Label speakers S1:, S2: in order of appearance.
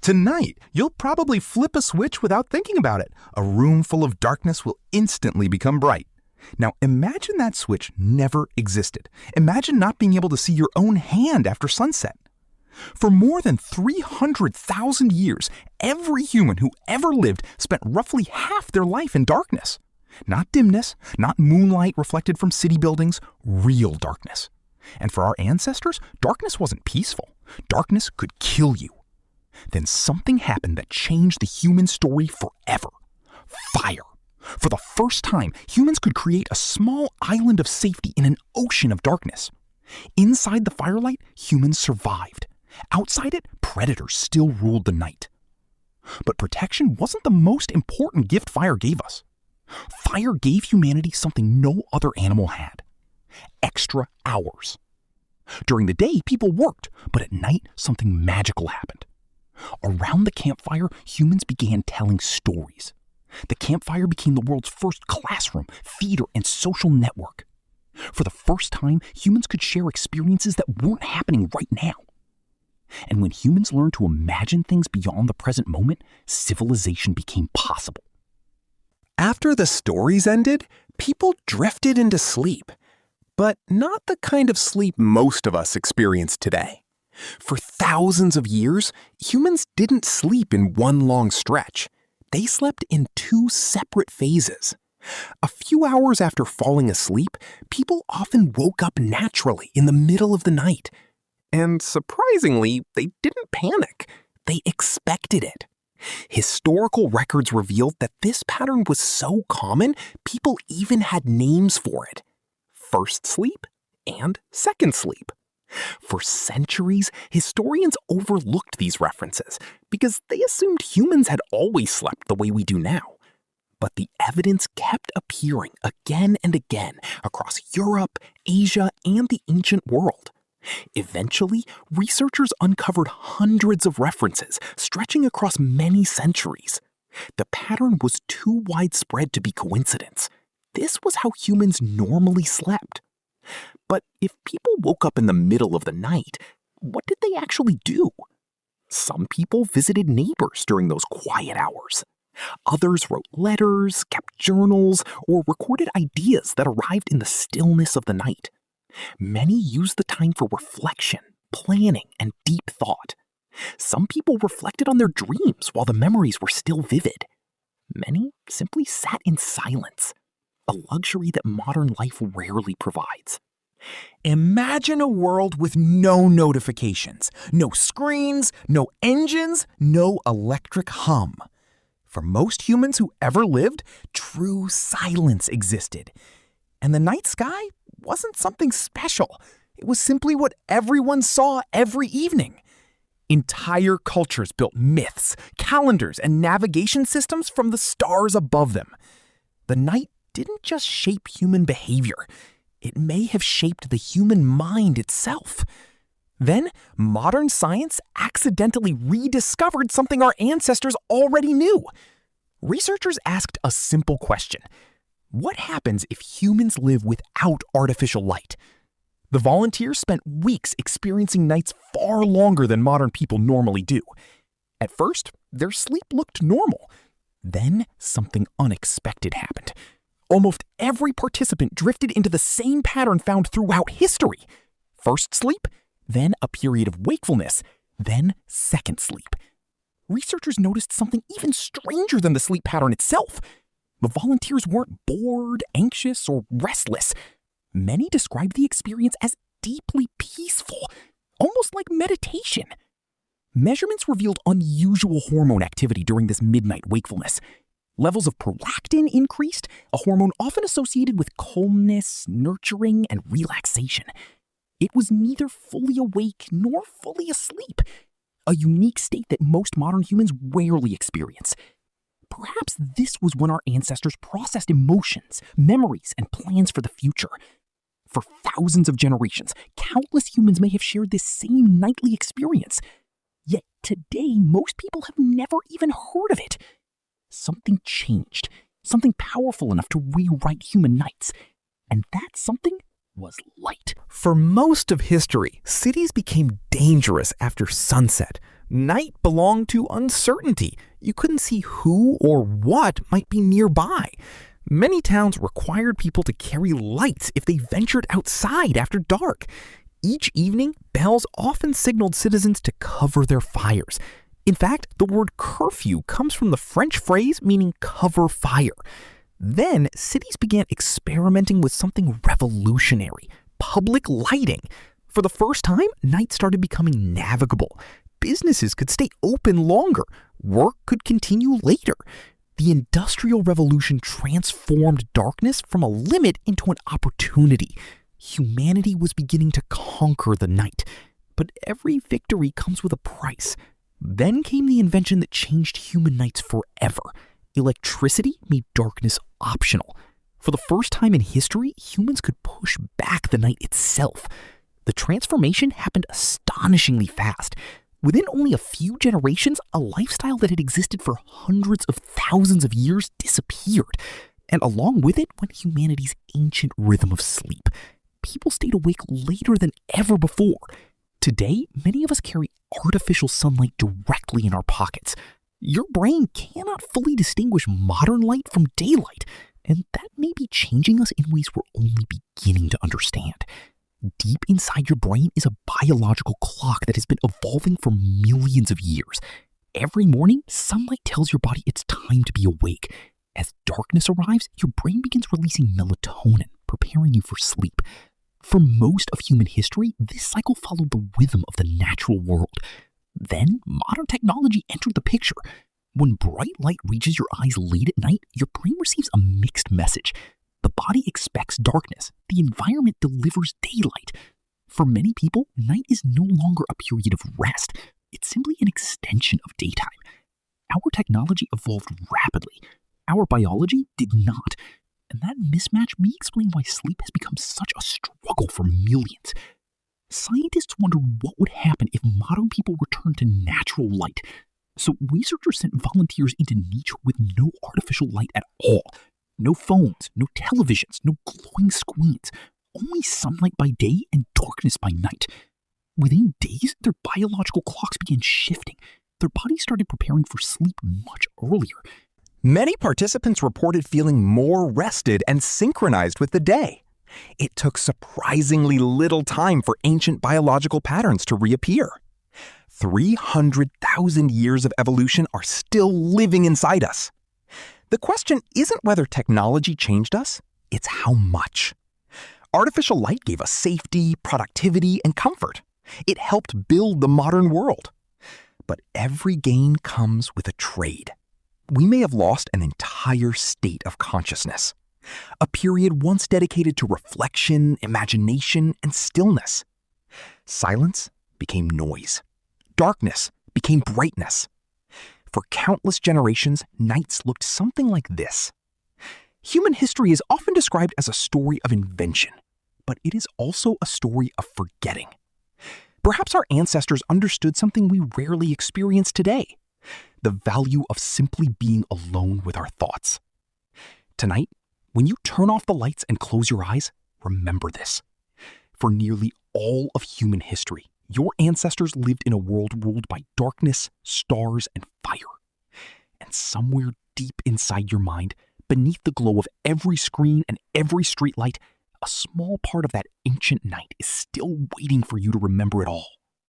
S1: Tonight, you'll probably flip a switch without thinking about it. A room full of darkness will instantly become bright. Now, imagine that switch never existed. Imagine not being able to see your own hand after sunset. For more than 300,000 years, every human who ever lived spent roughly half their life in darkness. Not dimness, not moonlight reflected from city buildings, real darkness. And for our ancestors, darkness wasn't peaceful. Darkness could kill you. Then something happened that changed the human story forever. Fire. For the first time, humans could create a small island of safety in an ocean of darkness. Inside the firelight, humans survived. Outside it, predators still ruled the night. But protection wasn't the most important gift fire gave us. Fire gave humanity something no other animal had: extra hours. During the day, people worked, but at night, something magical happened. Around the campfire, humans began telling stories. The campfire became the world's first classroom, theater, and social network. For the first time, humans could share experiences that weren't happening right now. And when humans learned to imagine things beyond the present moment, civilization became possible.
S2: After the stories ended, people drifted into sleep. But not the kind of sleep most of us experience today. For thousands of years, humans didn't sleep in one long stretch. They slept in two separate phases. A few hours after falling asleep, people often woke up naturally in the middle of the night. And surprisingly, they didn't panic. They expected it. Historical records revealed that this pattern was so common, people even had names for it: first sleep and second sleep. For centuries, historians overlooked these references because they assumed humans had always slept the way we do now. But the evidence kept appearing again and again across Europe, Asia, and the ancient world. Eventually, researchers uncovered hundreds of references stretching across many centuries. The pattern was too widespread to be coincidence. This was how humans normally slept. But if people woke up in the middle of the night, what did they actually do? Some people visited neighbors during those quiet hours. Others wrote letters, kept journals, or recorded ideas that arrived in the stillness of the night. Many used the time for reflection, planning, and deep thought. Some people reflected on their dreams while the memories were still vivid. Many simply sat in silence, a luxury that modern life rarely provides.
S1: Imagine a world with no notifications, no screens, no engines, no electric hum. For most humans who ever lived, true silence existed. And the night sky wasn't something special. It was simply what everyone saw every evening. Entire cultures built myths, calendars, and navigation systems from the stars above them. The night didn't just shape human behavior. It may have shaped the human mind itself. Then, modern science accidentally rediscovered something our ancestors already knew. Researchers asked a simple question: what happens if humans live without artificial light? The volunteers spent weeks experiencing nights far longer than modern people normally do. At first, their sleep looked normal. Then, something unexpected happened. Almost every participant drifted into the same pattern found throughout history. First sleep, then a period of wakefulness, then second sleep. Researchers noticed something even stranger than the sleep pattern itself. The volunteers weren't bored, anxious, or restless. Many described the experience as deeply peaceful, almost like meditation. Measurements revealed unusual hormone activity during this midnight wakefulness. Levels of prolactin increased, a hormone often associated with calmness, nurturing, and relaxation. It was neither fully awake nor fully asleep, a unique state that most modern humans rarely experience. Perhaps this was when our ancestors processed emotions, memories, and plans for the future. For thousands of generations, countless humans may have shared this same nightly experience. Yet today, most people have never even heard of it. Something changed, something powerful enough to rewrite human nights. And that something was light.
S2: For most of history, cities became dangerous after sunset.
S1: Night belonged to uncertainty. You couldn't see who or what might be nearby. Many towns required people to carry lights if they ventured outside after dark. Each evening, bells often signaled citizens to cover their fires. In fact, the word curfew comes from the French phrase meaning cover fire. Then, cities began experimenting with something revolutionary: public lighting. For the first time, night started becoming navigable. Businesses could stay open longer. Work could continue later. The Industrial Revolution transformed darkness from a limit into an opportunity. Humanity was beginning to conquer the night. But every victory comes with a price. Then came the invention that changed human nights forever. Electricity made darkness optional. For the first time in history, humans could push back the night itself. The transformation happened astonishingly fast. Within only a few generations, a lifestyle that had existed for hundreds of thousands of years disappeared. And along with it went humanity's ancient rhythm of sleep. People stayed awake later than ever before. Today, many of us carry artificial sunlight directly in our pockets. Your brain cannot fully distinguish modern light from daylight, and that may be changing us in ways we're only beginning to understand. Deep inside your brain is a biological clock that has been evolving for millions of years. Every morning, sunlight tells your body it's time to be awake. As darkness arrives, your brain begins releasing melatonin, preparing you for sleep. For most of human history, this cycle followed the rhythm of the natural world. Then, modern technology entered the picture. When bright light reaches your eyes late at night, your brain receives a mixed message. The body expects darkness. The environment delivers daylight. For many people, night is no longer a period of rest. It's simply an extension of daytime. Our technology evolved rapidly. Our biology did not. And that mismatch may explain why sleep has become such a struggle for millions. Scientists wondered what would happen if modern people returned to natural light. So researchers sent volunteers into nature with no artificial light at all. No phones, no televisions, no glowing screens. Only sunlight by day and darkness by night. Within days, their biological clocks began shifting. Their bodies started preparing for sleep much earlier.
S2: Many participants reported feeling more rested and synchronized with the day. It took surprisingly little time for ancient biological patterns to reappear. 300,000 years of evolution are still living inside us. The question isn't whether technology changed us, it's how much. Artificial light gave us safety, productivity, and comfort. It helped build the modern world. But every gain comes with a trade. We may have lost an entire state of consciousness, a period once dedicated to reflection, imagination, and stillness. Silence became noise. Darkness became brightness. For countless generations, nights looked something like this. Human history is often described as a story of invention, but it is also a story of forgetting. Perhaps our ancestors understood something we rarely experience today: the value of simply being alone with our thoughts. Tonight, when you turn off the lights and close your eyes, remember this. For nearly all of human history, your ancestors lived in a world ruled by darkness, stars, and fire. And somewhere deep inside your mind, beneath the glow of every screen and every streetlight, a small part of that ancient night is still waiting for you to remember it all.